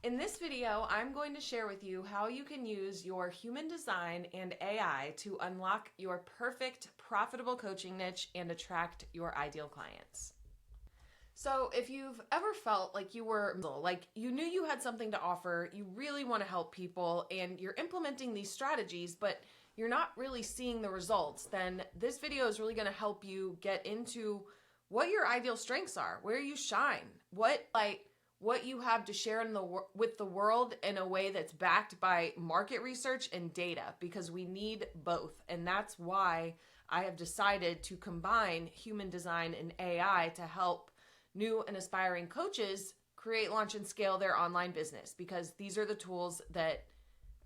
In this video, I'm going to share with you how you can use your human design and AI to unlock your perfect, profitable coaching niche and attract your ideal clients. So if you've ever felt like you knew you had something to offer, you really want to help people, and you're implementing these strategies, but you're not really seeing the results, then this video is really going to help you get into what your ideal strengths are, where you shine, what you have to share with the world in a way that's backed by market research and data, because we need both. And that's why I have decided to combine human design and AI to help new and aspiring coaches create, launch, and scale their online business, because these are the tools that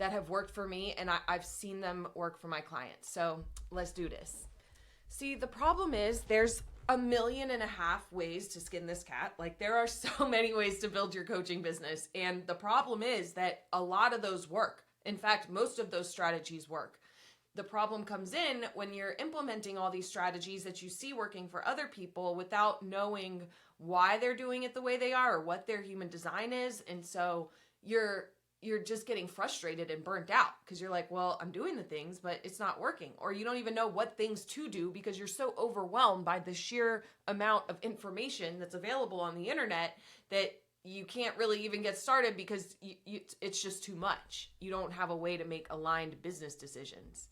have worked for me, and I've seen them work for my clients. So let's do this. See, the problem is there's 1.5 million ways to skin this cat. Like, there are so many ways to build your coaching business. And the problem is that a lot of those work. In fact, most of those strategies work. The problem comes in when you're implementing all these strategies that you see working for other people without knowing why they're doing it the way they are or what their human design is. And so you're just getting frustrated and burnt out because you're like, well, I'm doing the things, but it's not working. Or you don't even know what things to do because you're so overwhelmed by the sheer amount of information that's available on the internet that you can't really even get started because it's just too much. You don't have a way to make aligned business decisions.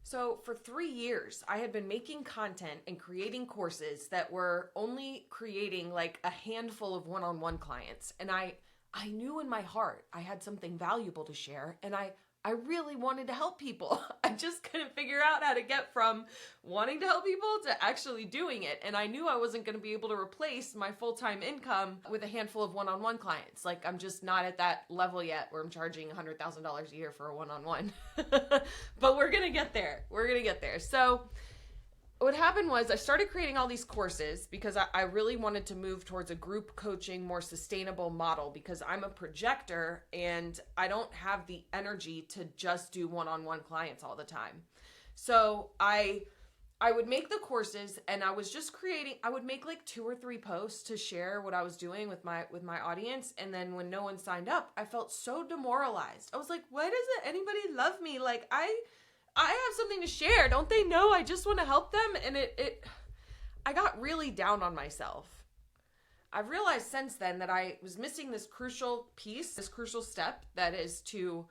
So for 3 years, I had been making content and creating courses that were only creating like a handful of one-on-one clients. And I knew in my heart I had something valuable to share, and I really wanted to help people. I just couldn't figure out how to get from wanting to help people to actually doing it. And I knew I wasn't going to be able to replace my full-time income with a handful of one-on-one clients. Like, I'm just not at that level yet where I'm charging $100,000 a year for a one-on-one. But we're going to get there. So what happened was I started creating all these courses because I really wanted to move towards a group coaching, more sustainable model, because I'm a projector and I don't have the energy to just do one-on-one clients all the time. So I would make the courses, and I was just I would make like 2 or 3 posts to share what I was doing with my audience. And then when no one signed up, I felt so demoralized. I was like, why doesn't anybody love me? Like, I have something to share. Don't they know I just want to help them? And I got really down on myself. I've realized since then that I was missing this crucial piece, this crucial step, that is to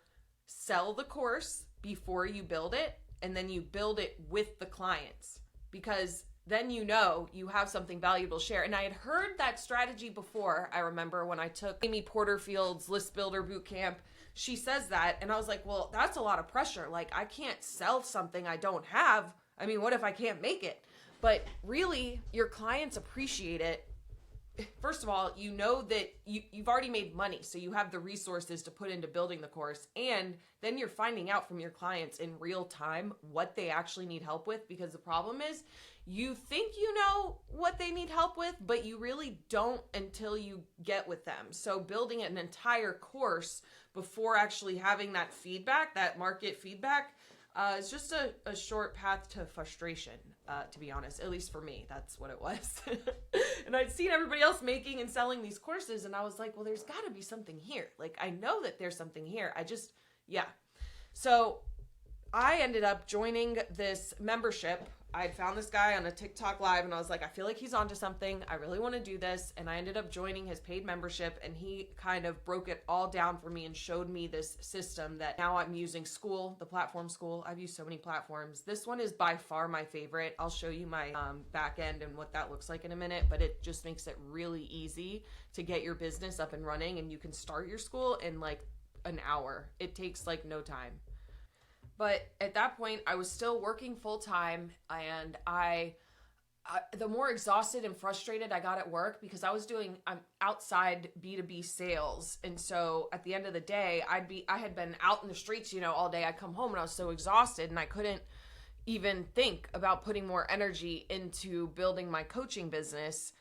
sell the course before you build it, and then you build it with the clients, because then you know you have something valuable to share. And I had heard that strategy before. I remember when I took Amy Porterfield's List Builder Bootcamp, she says that, and I was like, well, that's a lot of pressure. Like, I can't sell something I don't have. I mean, what if I can't make it? But really, your clients appreciate it. First of all, you know that you've already made money, so you have the resources to put into building the course, and then you're finding out from your clients in real time what they actually need help with, because the problem is you think you know what they need help with, but you really don't until you get with them. So building an entire course before actually having that feedback, that market feedback, is just a short path to frustration, to be honest. At least for me, that's what it was. And I'd seen everybody else making and selling these courses, and I was like, well, there's got to be something here. Like, I know that there's something here. So I ended up joining this membership. I found this guy on a TikTok live, and I was like, I feel like he's onto something. I really want to do this. And I ended up joining his paid membership, and he kind of broke it all down for me and showed me this system that now I'm using. Skool, the platform Skool. I've used so many platforms. This one is by far my favorite. I'll show you my back end and what that looks like in a minute, but it just makes it really easy to get your business up and running, and you can start your school in like an hour. It takes like no time. But at that point, I was still working full time, and the more exhausted and frustrated I got at work, because I'm outside B2B sales. And so at the end of the day, I had been out in the streets, all day. I'd come home and I was so exhausted, and I couldn't even think about putting more energy into building my coaching business.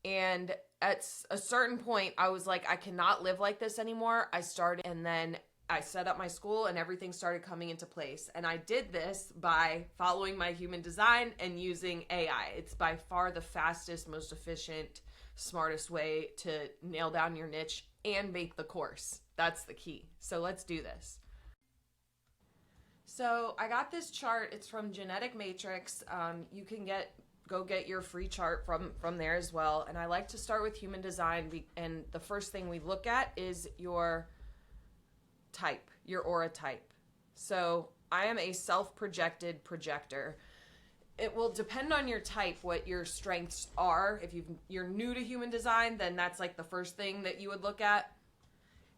And at a certain point, I was like, I cannot live like this anymore. I started, and then I set up my school, and everything started coming into place. And I did this by following my human design and using AI. It's by far the fastest, most efficient smartest way to nail down your niche and make the course. That's the key. So let's do this. So I got this chart. It's from Genetic Matrix. You can go get your free chart from there as well. And I like to start with human design. And the first thing we look at is your type, your aura type. So I am a self-projected projector. It will depend on your type what your strengths are. If you're new to human design, then that's like the first thing that you would look at.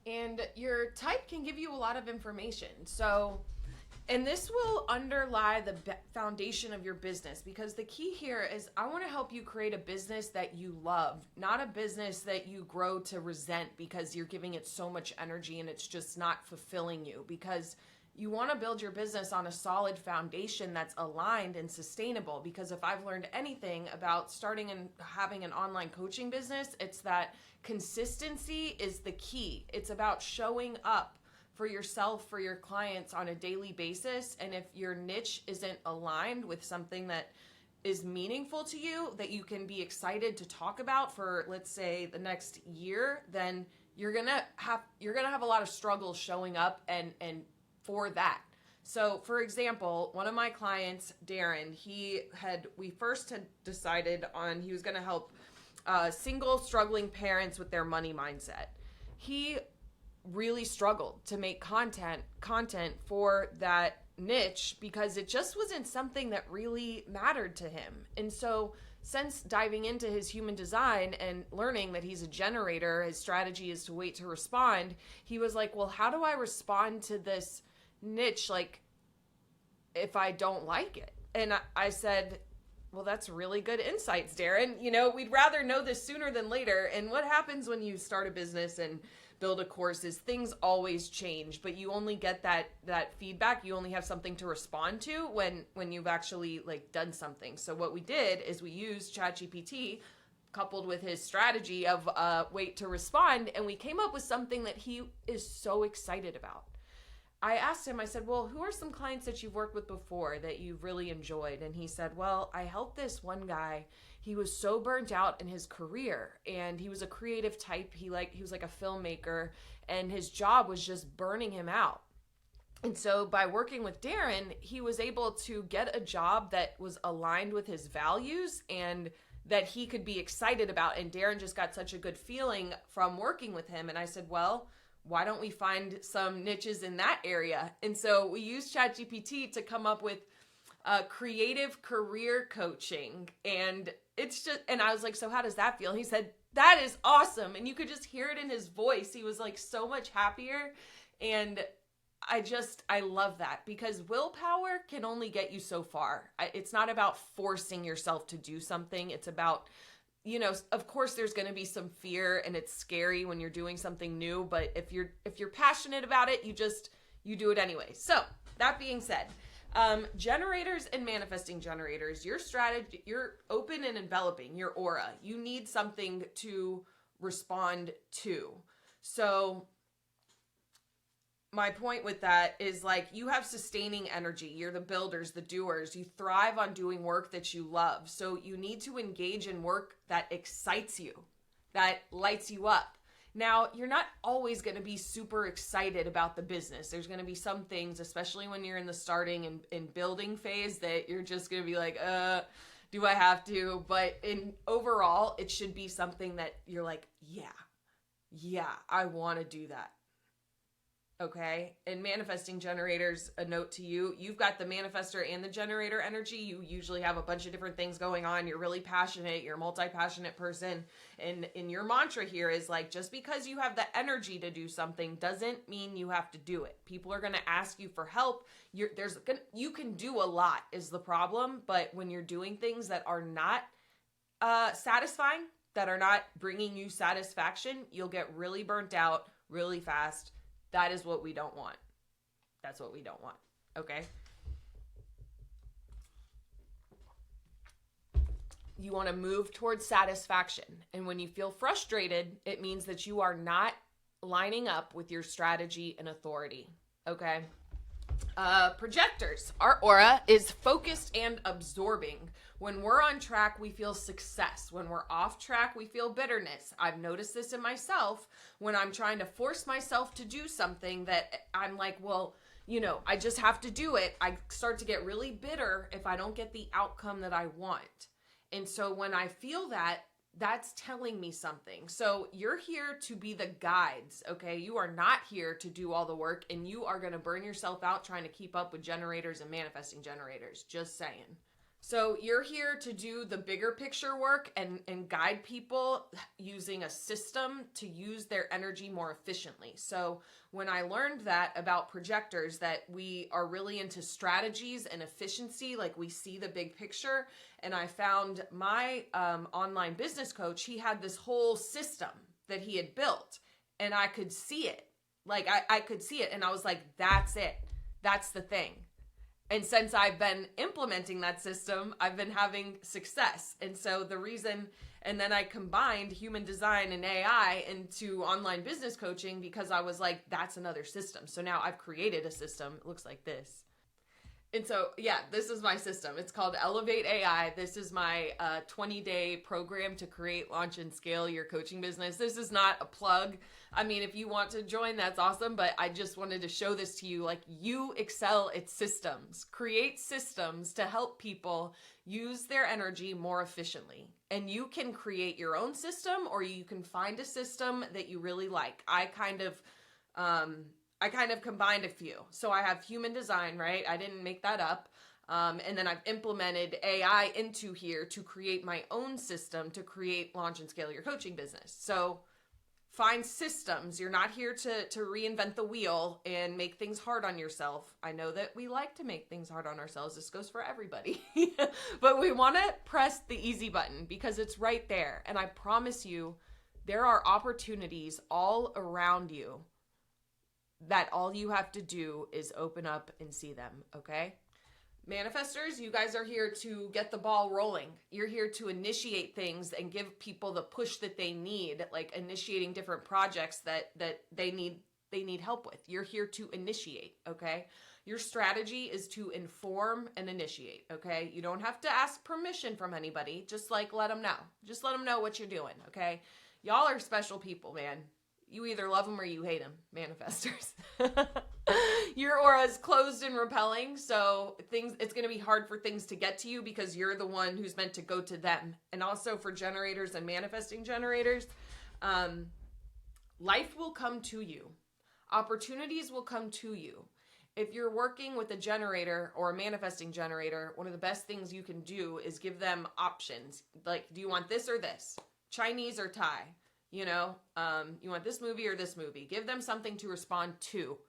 And your type can give you a lot of information. So, and this will underlie the foundation of your business, because the key here is I want to help you create a business that you love, not a business that you grow to resent because you're giving it so much energy and it's just not fulfilling you. Because you want to build your business on a solid foundation that's aligned and sustainable. Because if I've learned anything about starting and having an online coaching business, it's that consistency is the key. It's about showing up for yourself, for your clients on a daily basis. And if your niche isn't aligned with something that is meaningful to you, that you can be excited to talk about for, let's say, the next year, then you're gonna have a lot of struggles showing up and for that. So for example, one of my clients, Darren, we first had decided on he was going to help single struggling parents with their money mindset. He really struggled to make content for that niche because it just wasn't something that really mattered to him. And so since diving into his human design and learning that he's a generator, his strategy is to wait to respond, he was like, well, how do I respond to this niche, like, if I don't like it? And I said, well, that's really good insights, Darren. We'd rather know this sooner than later. And what happens when you start a business and build a course is things always change, but you only get that feedback. You only have something to respond to when you've actually done something. So what we did is we used ChatGPT coupled with his strategy of wait to respond, and we came up with something that he is so excited about. I asked him, I said, well, who are some clients that you've worked with before that you've really enjoyed? And he said, well, I helped this one guy. He was so burnt out in his career, and he was a creative type. He was like a filmmaker, and his job was just burning him out. And so by working with Darren, he was able to get a job that was aligned with his values and that he could be excited about. And Darren just got such a good feeling from working with him. And I said, well, why don't we find some niches in that area? And so we used ChatGPT to come up with creative career coaching. And I was like, so how does that feel? And he said, that is awesome. And you could just hear it in his voice. He was like so much happier. And I love that, because willpower can only get you so far. It's not about forcing yourself to do something. It's about, of course there's going to be some fear and it's scary when you're doing something new, but if you're passionate about it, you do it anyway. So that being said, generators and manifesting generators, your strategy, you're open and enveloping, your aura. You need something to respond to. So my point with that is you have sustaining energy. You're the builders, the doers. You thrive on doing work that you love. So you need to engage in work that excites you, that lights you up. Now, you're not always going to be super excited about the business. There's going to be some things, especially when you're in the starting and building phase, that you're just going to be like, do I have to? But overall, it should be something that you're like, yeah, I want to do that. Okay. And manifesting generators, a note to you, you've got the manifestor and the generator energy. You usually have a bunch of different things going on. You're really passionate. You're a multi-passionate person. And your mantra here is just because you have the energy to do something doesn't mean you have to do it. People are going to ask you for help. You can do a lot is the problem. But when you're doing things that are not satisfying, that are not bringing you satisfaction, you'll get really burnt out really fast. That is what we don't want. That's what we don't want. Okay? You want to move towards satisfaction. And when you feel frustrated, it means that you are not lining up with your strategy and authority. Okay? Projectors. Our aura is focused and absorbing. When we're on track, we feel success. When we're off track, we feel bitterness. I've noticed this in myself when I'm trying to force myself to do something that I'm like, well, I just have to do it. I start to get really bitter if I don't get the outcome that I want. And so when I feel that, that's telling me something. So you're here to be the guides, okay? You are not here to do all the work, and you are going to burn yourself out trying to keep up with generators and manifesting generators. Just saying. So you're here to do the bigger picture work and guide people using a system to use their energy more efficiently. So when I learned that about projectors, that we are really into strategies and efficiency, like we see the big picture, and I found my online business coach, he had this whole system that he had built, and I could see it. Like I could see it, and I was like, that's it. That's the thing. And since I've been implementing that system, I've been having success. And so the reason, and then I combined human design and AI into online business coaching because I was like, that's another system. So now I've created a system. It looks like this. And so, yeah, this is my system. It's called Elevate AI. This is my 20-day program to create, launch, and scale your coaching business. This is not a plug. I mean, if you want to join, that's awesome. But I just wanted to show this to you. Like, you excel at systems. Create systems to help people use their energy more efficiently. And you can create your own system, or you can find a system that you really like. I kind of combined a few. So I have human design, right? I didn't make that up. And then I've implemented AI into here to create my own system to create, launch, and scale your coaching business. So find systems. You're not here to reinvent the wheel and make things hard on yourself. I know that we like to make things hard on ourselves. This goes for everybody. But we want to press the easy button because it's right there. And I promise you, there are opportunities all around you that all you have to do is open up and see them, okay? Manifestors, you guys are here to get the ball rolling. You're here to initiate things and give people the push that they need, like initiating different projects that they need help with. You're here to initiate, okay? Your strategy is to inform and initiate, okay? You don't have to ask permission from anybody. Just like let them know. Just let them know what you're doing, okay? Y'all are special people, man. You either love them or you hate them, manifestors. Your aura is closed and repelling, so it's going to be hard for things to get to you because you're the one who's meant to go to them. And also for generators and manifesting generators, life will come to you. Opportunities will come to you. If you're working with a generator or a manifesting generator, one of the best things you can do is give them options. Like, do you want this or this? Chinese or Thai? You want this movie or this movie? Give them something to respond to.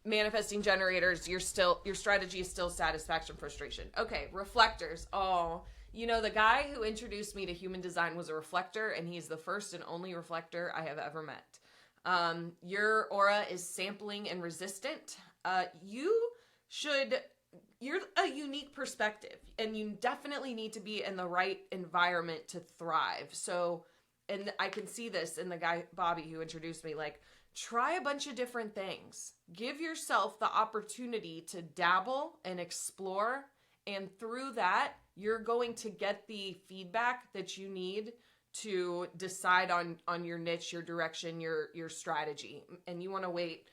Manifesting generators, your strategy is still satisfaction, frustration. Okay, reflectors. Oh, the guy who introduced me to human design was a reflector, and he's the first and only reflector I have ever met. Your aura is sampling and resistant. You're a unique perspective, and you definitely need to be in the right environment to thrive. So, and I can see this in the guy, Bobby, who introduced me, like, try a bunch of different things. Give yourself the opportunity to dabble and explore. And through that, you're going to get the feedback that you need to decide on your niche, your direction, your strategy. And you want to wait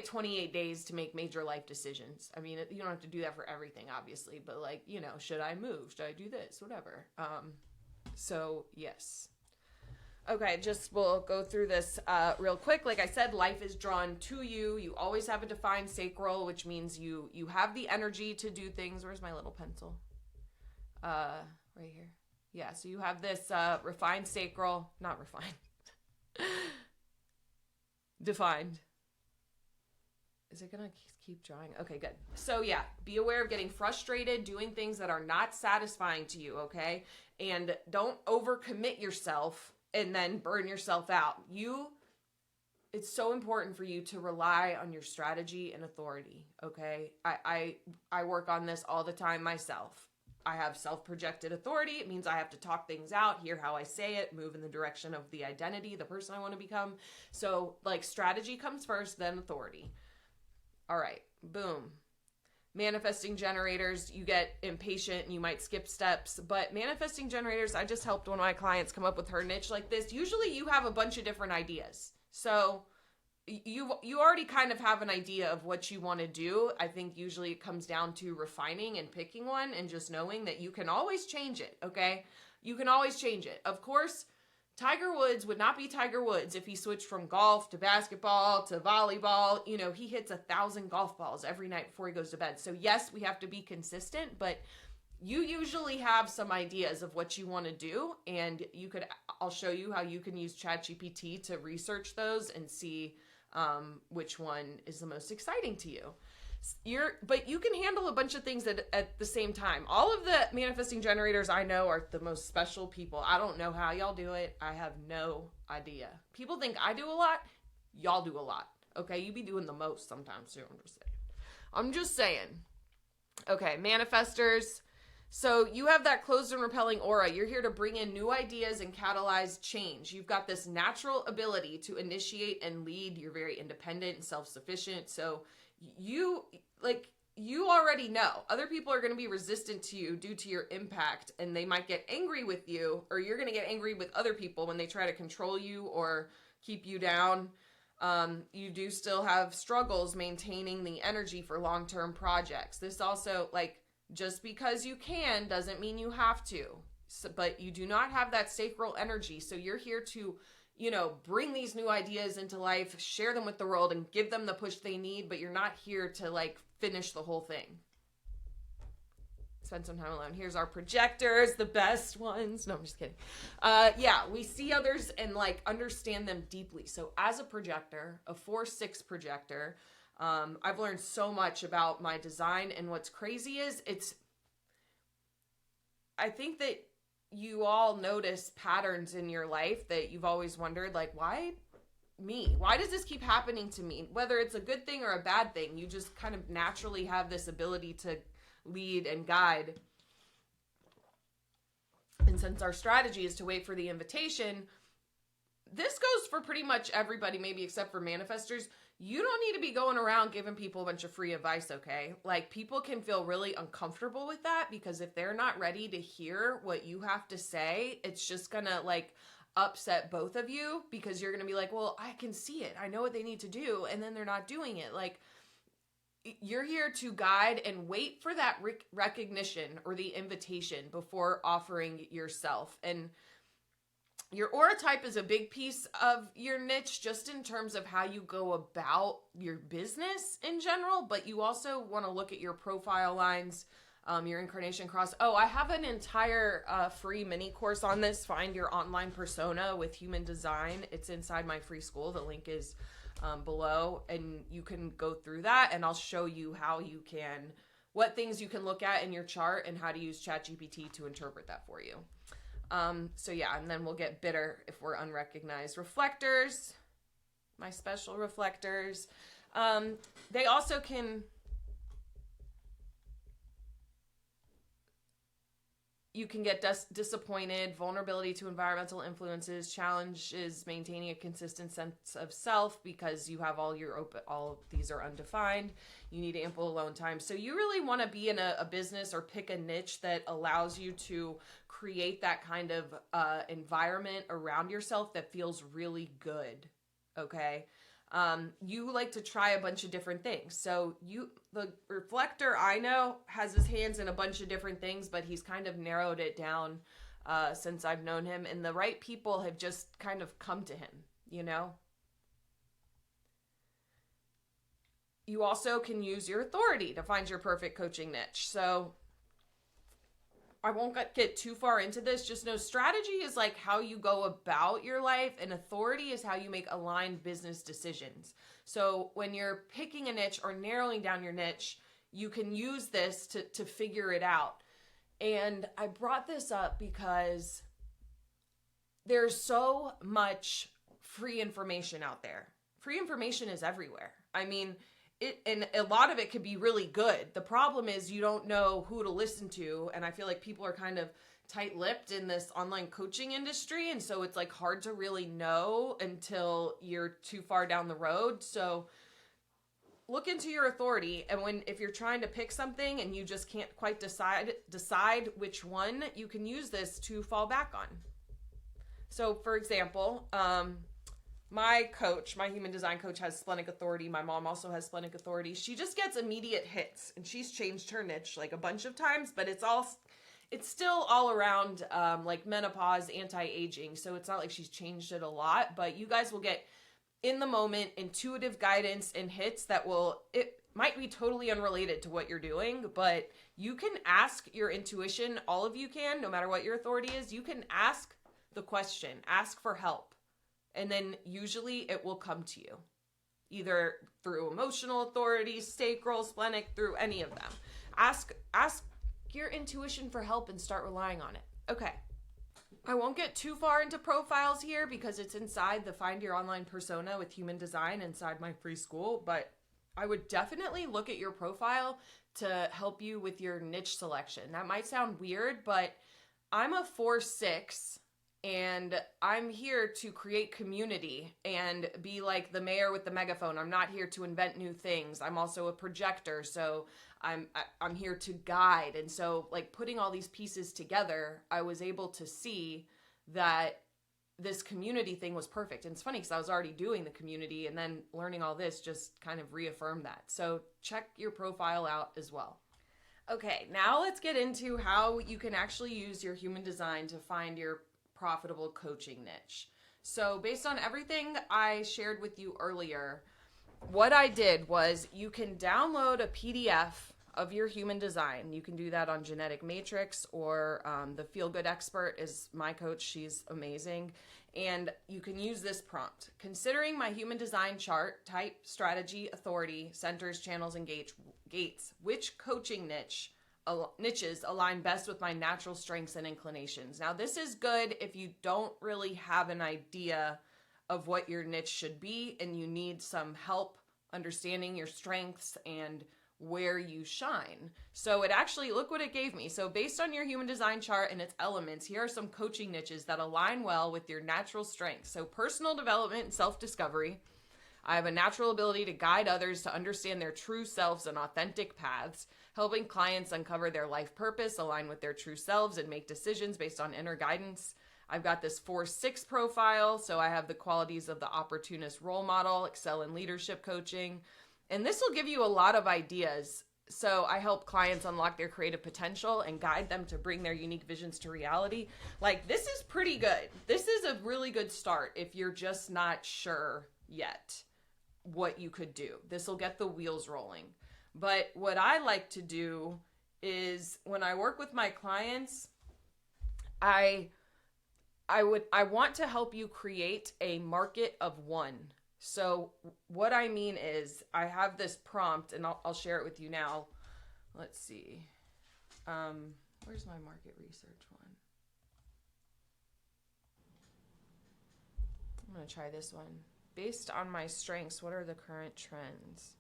28 days to make major life decisions. I mean, you don't have to do that for everything, obviously, but like, should I move? Should I do this? Whatever. So yes. Okay, we'll go through this real quick. Like I said, life is drawn to you. You always have a defined sacral, which means you have the energy to do things. Where's my little pencil? Right here. Yeah, so you have this refined sacral, not refined, defined. Is it going to keep drawing? Okay, good. So yeah, be aware of getting frustrated, doing things that are not satisfying to you, okay? And don't overcommit yourself and then burn yourself out. It's so important for you to rely on your strategy and authority, okay? I work on this all the time myself. I have self-projected authority. It means I have to talk things out, hear how I say it, move in the direction of the identity, the person I want to become. So like strategy comes first, then authority. All right, boom. Manifesting generators, you get impatient and you might skip steps, but manifesting generators, I just helped one of my clients come up with her niche like this. Usually you have a bunch of different ideas. So you already kind of have an idea of what you want to do. I think usually it comes down to refining and picking one and just knowing that you can always change it, okay? You can always change it. Of course, Tiger Woods would not be Tiger Woods if he switched from golf to basketball to volleyball. You know, he hits 1,000 golf balls every night before he goes to bed. So yes, we have to be consistent, but you usually have some ideas of what you want to do, and I'll show you how you can use ChatGPT to research those and see which one is the most exciting to you. But you can handle a bunch of things at the same time. All of the manifesting generators I know are the most special people. I don't know how y'all do it. I have no idea. People think I do a lot. Y'all do a lot. Okay, you be doing the most sometimes too. I'm just saying. Okay, manifestors. So you have that closed and repelling aura. You're here to bring in new ideas and catalyze change. You've got this natural ability to initiate and lead. You're very independent and self-sufficient. So you already know other people are going to be resistant to you due to your impact, and they might get angry with you, or you're going to get angry with other people when they try to control you or keep you down. You do still have struggles maintaining the energy for long-term projects. This also, just because you can doesn't mean you have to. So, but you do not have that sacral energy. So you're here to, bring these new ideas into life, share them with the world, and give them the push they need, but you're not here to, finish the whole thing. Spend some time alone. Here's our projectors, the best ones. No, I'm just kidding. We see others and, understand them deeply. So as a projector, a 4/6 projector, I've learned so much about my design, and what's crazy is I think that you all notice patterns in your life that you've always wondered, why me? Why does this keep happening to me? Whether it's a good thing or a bad thing, you just kind of naturally have this ability to lead and guide. And since our strategy is to wait for the invitation, this goes for pretty much everybody, maybe except for manifestors. You don't need to be going around giving people a bunch of free advice, okay? People can feel really uncomfortable with that, because if they're not ready to hear what you have to say, it's just gonna upset both of you, because you're gonna be like, well, I can see it. I know what they need to do. And then they're not doing it. You're here to guide and wait for that recognition or the invitation before offering yourself. And your aura type is a big piece of your niche, just in terms of how you go about your business in general, but you also want to look at your profile lines, your incarnation cross. Oh, I have an entire free mini course on this. Find your online persona with human design. It's inside my free school. The link is below, and you can go through that, and I'll show you what things you can look at in your chart and how to use ChatGPT to interpret that for you. And then we'll get bitter if we're unrecognized. Reflectors, my special reflectors. They also can, you can get disappointed, vulnerability to environmental influences, challenges maintaining a consistent sense of self, because you have all of these are undefined. You need ample alone time. So you really want to be in a business or pick a niche that allows you to create that kind of environment around yourself that feels really good. Okay. You like to try a bunch of different things. So the reflector I know has his hands in a bunch of different things, but he's kind of narrowed it down since I've known him, and the right people have just kind of come to him, You also can use your authority to find your perfect coaching niche. So I won't get too far into this. Just know strategy is how you go about your life, and authority is how you make aligned business decisions. So when you're picking a niche or narrowing down your niche, you can use this to figure it out. And I brought this up because there's so much free information out there. Free information is everywhere. I mean, and a lot of it could be really good. The problem is you don't know who to listen to. And I feel like people are kind of tight-lipped in this online coaching industry. And so it's hard to really know until you're too far down the road. So look into your authority, and if you're trying to pick something and you just can't quite decide which one, you can use this to fall back on. So for example, my human design coach, has splenic authority. My mom also has splenic authority. She just gets immediate hits, and she's changed her niche like a bunch of times, but it's still all around like menopause, anti-aging. So it's not like she's changed it a lot, but you guys will get in the moment intuitive guidance and hits it might be totally unrelated to what you're doing, but you can ask your intuition. All of you can, no matter what your authority is, you can ask the question, ask for help. And then usually it will come to you, either through emotional authority, sacral, splenic, through any of them. Ask your intuition for help and start relying on it. Okay. I won't get too far into profiles here because it's inside the Find Your Online Persona with Human Design inside my free school, but I would definitely look at your profile to help you with your niche selection. That might sound weird, but I'm a 4/6. And I'm here to create community and be like the mayor with the megaphone. I'm not here to invent new things. I'm also a projector, so I'm here to guide. And so, like, putting all these pieces together, I was able to see that this community thing was perfect. And it's funny because I was already doing the community, and then learning all this just kind of reaffirmed that. So check your profile out as well. Okay, now let's get into how you can actually use your human design to find your profitable coaching niche. So based on everything I shared with you earlier, what I did was you can download a PDF of your human design. You can do that on Genetic Matrix, or the Feel Good Expert is my coach. She's amazing. And you can use this prompt. Considering my human design chart, type, strategy, authority, centers, channels, and gates, which coaching niches align best with my natural strengths and inclinations? Now, this is good if you don't really have an idea of what your niche should be and you need some help understanding your strengths and where you shine. So it actually, look what it gave me. So based on your human design chart and its elements, here are some coaching niches that align well with your natural strengths. So personal development and self-discovery. I have a natural ability to guide others to understand their true selves and authentic paths, helping clients uncover their life purpose, align with their true selves, and make decisions based on inner guidance. I've got this 4/6 profile, so I have the qualities of the opportunist role model, excel in leadership coaching, and this will give you a lot of ideas. So I help clients unlock their creative potential and guide them to bring their unique visions to reality. Like, this is pretty good. This is a really good start if you're just not sure yet what you could do. This will get the wheels rolling. But what I like to do is when I work with my clients, I want to help you create a market of one. So what I mean is I have this prompt, and I'll share it with you now. Let's see. Where's my market research one? I'm going to try this one. Based on my strengths, what are the current trends?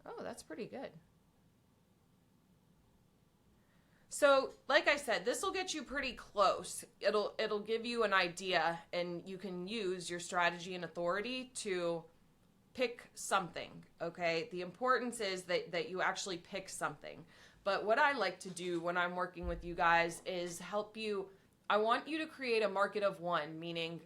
Oh, that's pretty good. So, like I said, this will get you pretty close. It'll give you an idea, and you can use your strategy and authority to pick something, okay? The importance is that you actually pick something. But what I like to do when I'm working with you guys is help you. I want you to create a market of one, meaning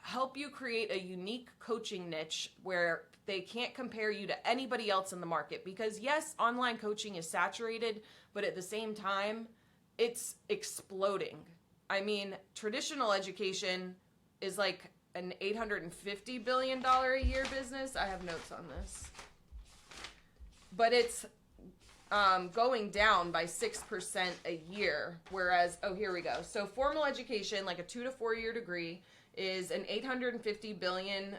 help you create a unique coaching niche where they can't compare you to anybody else in the market. Because yes, online coaching is saturated, but at the same time, it's exploding. I mean, traditional education is like an $850 billion a year business. I have notes on this. But it's going down by 6% a year, whereas, oh, here we go. So formal education, like a 2 to 4 year degree, is an $850 billion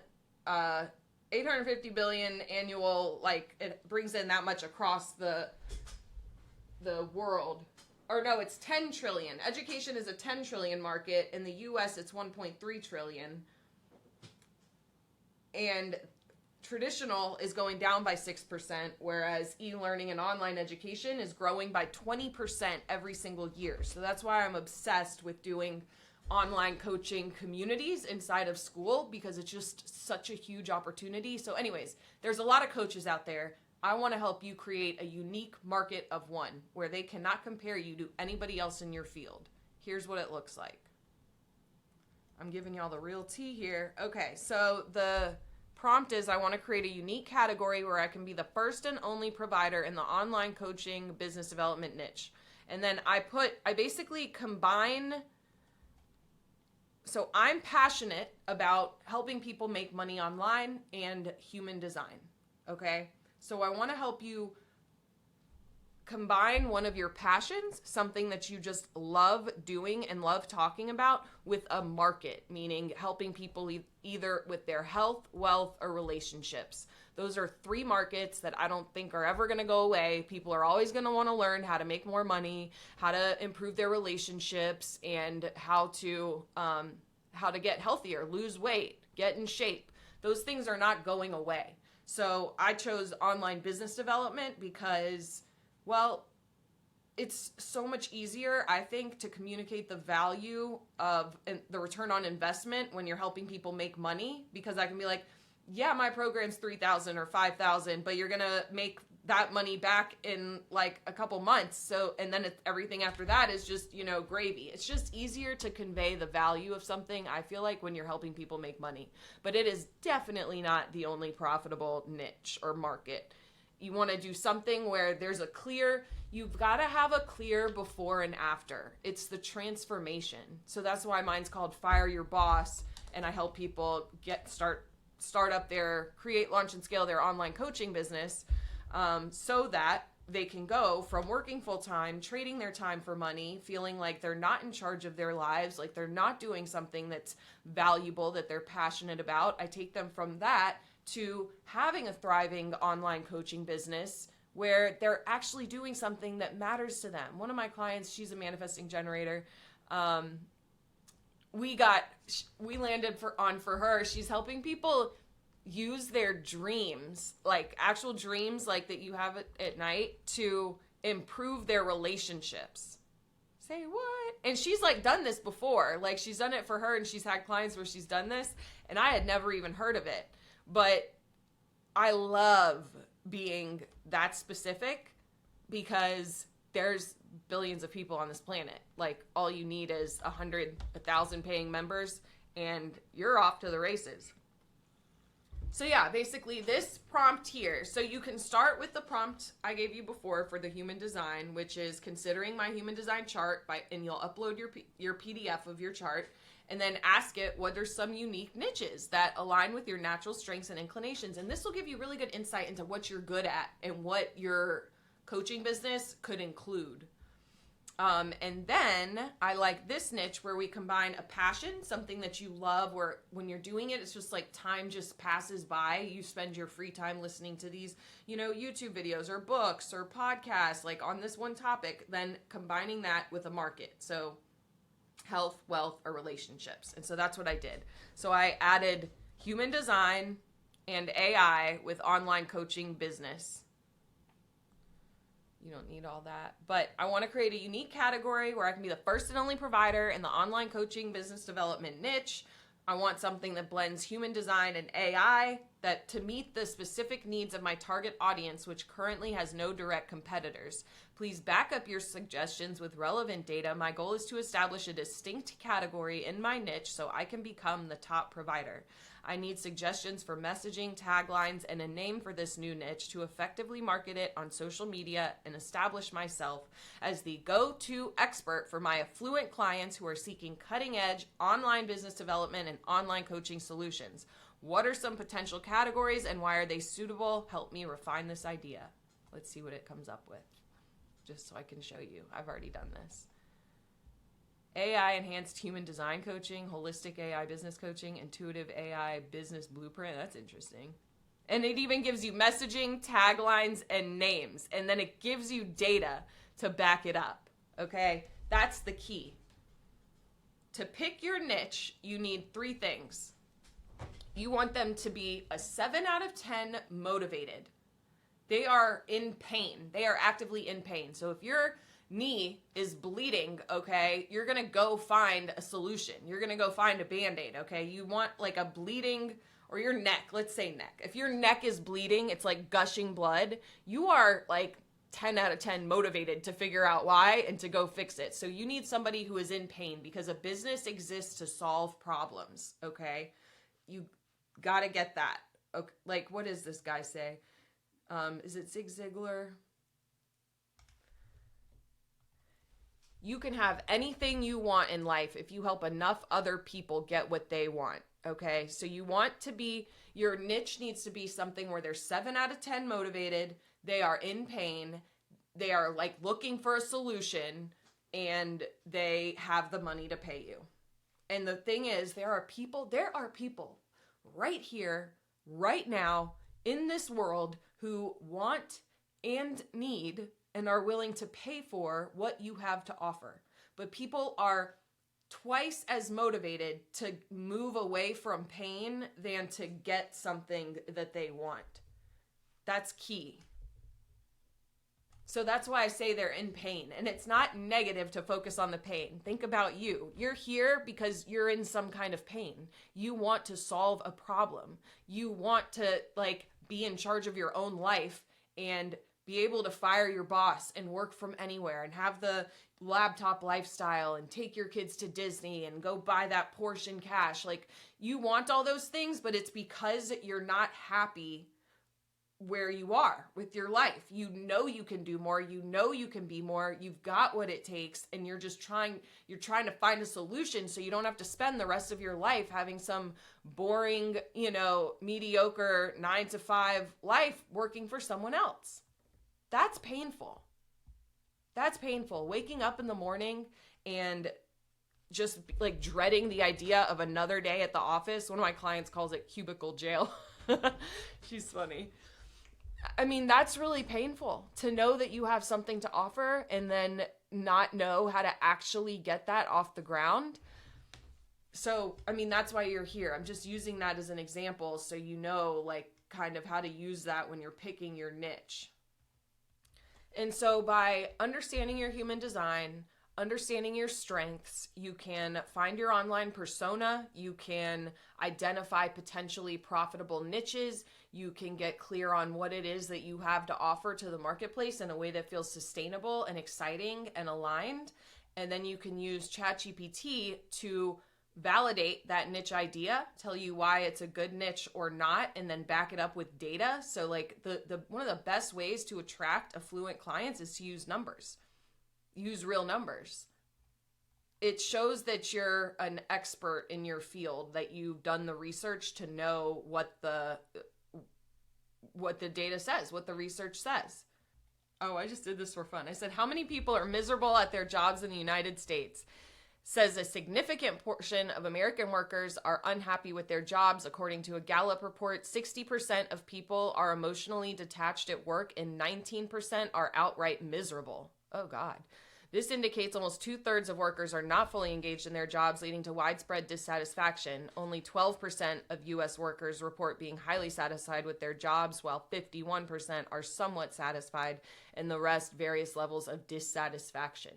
annual, like it brings in that much across the world. Or no, it's 10 trillion. Education is a 10 trillion market. In the US, it's 1.3 trillion. And traditional is going down by 6%, whereas e-learning and online education is growing by 20% every single year. So that's why I'm obsessed with doing online coaching communities inside of Skool because it's just such a huge opportunity. So anyways, there's a lot of coaches out there. I want to help you create a unique market of one where they cannot compare you to anybody else in your field. Here's what it looks like. I'm giving y'all the real tea here. Okay, so the prompt is I want to create a unique category where I can be the first and only provider in the online coaching business development niche. And then I basically combine. So I'm passionate about helping people make money online and human design. Okay, so I want to help you combine one of your passions, something that you just love doing and love talking about, with a market, meaning helping people either with their health, wealth, or relationships. Those are 3 markets that I don't think are ever going to go away. People are always going to want to learn how to make more money, how to improve their relationships, and how to get healthier, lose weight, get in shape. Those things are not going away. So I chose online business development because, well, it's so much easier, I think, to communicate the value of the return on investment when you're helping people make money, because I can be like, yeah, my program's $3,000 or $5,000, but you're going to make that money back in like a couple months. So, and then everything after that is just, gravy. It's just easier to convey the value of something, I feel like, when you're helping people make money. But it is definitely not the only profitable niche or market. You want to do something where there's you've got to have a clear before and after. It's the transformation. So that's why mine's called Fire Your Boss. And I help people start up create, launch, and scale their online coaching business, so that they can go from working full-time, trading their time for money, feeling like they're not in charge of their lives, like they're not doing something that's valuable, that they're passionate about. I take them from that to having a thriving online coaching business where they're actually doing something that matters to them. One of my clients, she's a manifesting generator. We landed for her. She's helping people use their dreams, like actual dreams like that you have at night, to improve their relationships. Say what? And she's like done this before. Like she's done it for her, and she's had clients where she's done this, and I had never even heard of it. But I love being that specific because there's billions of people on this planet. Like all you need is 1,000 paying members and you're off to the races. So yeah, basically this prompt here. So you can start with the prompt I gave you before for the human design, which is considering my human design chart, and you'll upload your PDF of your chart, and then ask it what are some unique niches that align with your natural strengths and inclinations. And this will give you really good insight into what you're good at and what your coaching business could include. And then I like this niche where we combine a passion, something that you love, where when you're doing it, it's just like time just passes by. You spend your free time listening to these, YouTube videos or books or podcasts, like on this one topic, then combining that with a market. So health, wealth, or relationships. And so that's what I did. So I added human design and AI with online coaching business. You don't need all that. But I want to create a unique category where I can be the first and only provider in the online coaching business development niche. I want something that blends human design and AI to meet the specific needs of my target audience, which currently has no direct competitors. Please back up your suggestions with relevant data. My goal is to establish a distinct category in my niche so I can become the top provider. I need suggestions for messaging, taglines, and a name for this new niche to effectively market it on social media and establish myself as the go-to expert for my affluent clients who are seeking cutting-edge online business development and online coaching solutions. What are some potential categories and why are they suitable? Help me refine this idea. Let's see what it comes up with, just so I can show you. I've already done this. AI enhanced human design coaching, holistic AI business coaching, intuitive AI business blueprint. That's interesting. And it even gives you messaging, taglines, and names. And then it gives you data to back it up. Okay? That's the key. To pick your niche, you need 3 things. You want them to be a 7 out of 10 motivated. They are in pain. They are actively in pain. So if you're knee is bleeding, okay, you're going to go find a solution. You're going to go find a Band-Aid, okay? You want like a bleeding, or your neck, let's say neck. If your neck is bleeding, it's like gushing blood, you are like 10 out of 10 motivated to figure out why and to go fix it. So you need somebody who is in pain, because a business exists to solve problems, okay? You got to get that. Okay, like, what does this guy say? Is it Zig Ziglar? You can have anything you want in life if you help enough other people get what they want. Okay, so you want to be, your niche needs to be something where they're 7 out of 10 motivated, they are in pain, they are like looking for a solution, and they have the money to pay you. And the thing is, there are people right here, right now, in this world who want and need and are willing to pay for what you have to offer. But people are twice as motivated to move away from pain than to get something that they want. That's key. So that's why I say they're in pain. And it's not negative to focus on the pain. Think about you. You're here because you're in some kind of pain. You want to solve a problem. You want to like be in charge of your own life and be able to fire your boss and work from anywhere and have the laptop lifestyle and take your kids to Disney and go buy that Porsche in cash. Like, you want all those things, but it's because you're not happy where you are with your life. You know you can do more. You know you can be more. You've got what it takes, and you're trying to find a solution so you don't have to spend the rest of your life having some boring, mediocre 9-to-5 life working for someone else. That's painful. That's painful. Waking up in the morning and just like dreading the idea of another day at the office. One of my clients calls it cubicle jail. She's funny. I mean, that's really painful to know that you have something to offer and then not know how to actually get that off the ground. So, I mean, that's why you're here. I'm just using that as an example so you know, like, kind of how to use that when you're picking your niche. And so by understanding your human design, understanding your strengths, you can find your online persona, you can identify potentially profitable niches, you can get clear on what it is that you have to offer to the marketplace in a way that feels sustainable and exciting and aligned. And then you can use ChatGPT to validate that niche idea, tell you why it's a good niche or not, and then back it up with data. So like the one of the best ways to attract affluent clients is to use numbers. Use real numbers. It shows that you're an expert in your field, that you've done the research to know what the data says, what the research says. Oh, I just did this for fun. I said, how many people are miserable at their jobs in the United States? Says a significant portion of American workers are unhappy with their jobs. According to a Gallup report, 60% of people are emotionally detached at work and 19% are outright miserable. Oh, God. This indicates almost 2/3 of workers are not fully engaged in their jobs, leading to widespread dissatisfaction. Only 12% of U.S. workers report being highly satisfied with their jobs, while 51% are somewhat satisfied, and the rest various levels of dissatisfaction.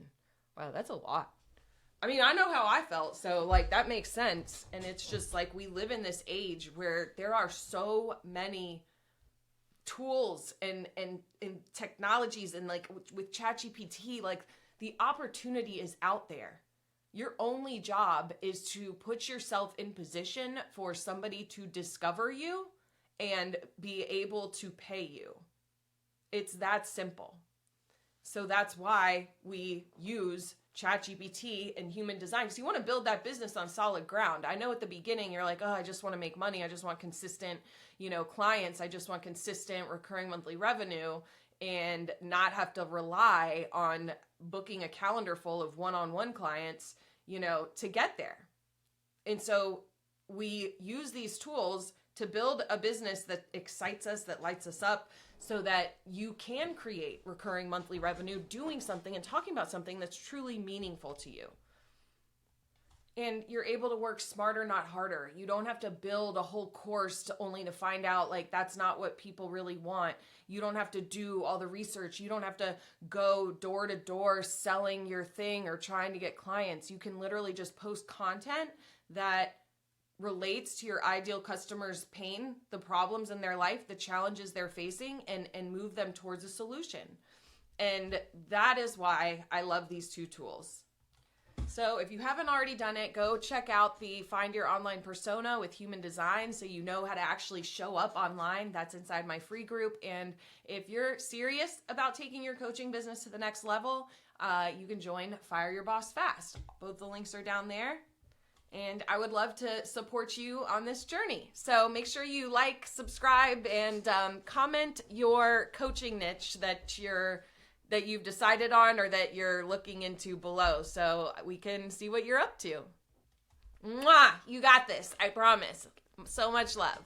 Wow, that's a lot. I mean, I know how I felt, so like that makes sense. And it's just like we live in this age where there are so many tools and technologies, and like with ChatGPT, like the opportunity is out there. Your only job is to put yourself in position for somebody to discover you and be able to pay you. It's that simple. So that's why we use ChatGPT and human design, because you want to build that business on solid ground. I know at the beginning you're like, oh, I just want to make money. I just want consistent, clients. I just want consistent recurring monthly revenue and not have to rely on booking a calendar full of one-on-one clients, to get there. And so we use these tools to build a business that excites us, that lights us up, so that you can create recurring monthly revenue doing something and talking about something that's truly meaningful to you. And you're able to work smarter, not harder. You don't have to build a whole course only to find out like that's not what people really want. You don't have to do all the research. You don't have to go door to door selling your thing or trying to get clients. You can literally just post content that relates to your ideal customer's pain, the problems in their life, the challenges they're facing, and move them towards a solution. And that is why I love these two tools. So if you haven't already done it, go check out the Find Your Online Persona with Human Design so you know how to actually show up online. That's inside my free group. And if you're serious about taking your coaching business to the next level, you can join Fire Your Boss Fast. Both the links are down there. And I would love to support you on this journey. So make sure you like, subscribe, and comment your coaching niche that you've decided on or that you're looking into below so we can see what you're up to. Mwah! You got this. I promise. So much love.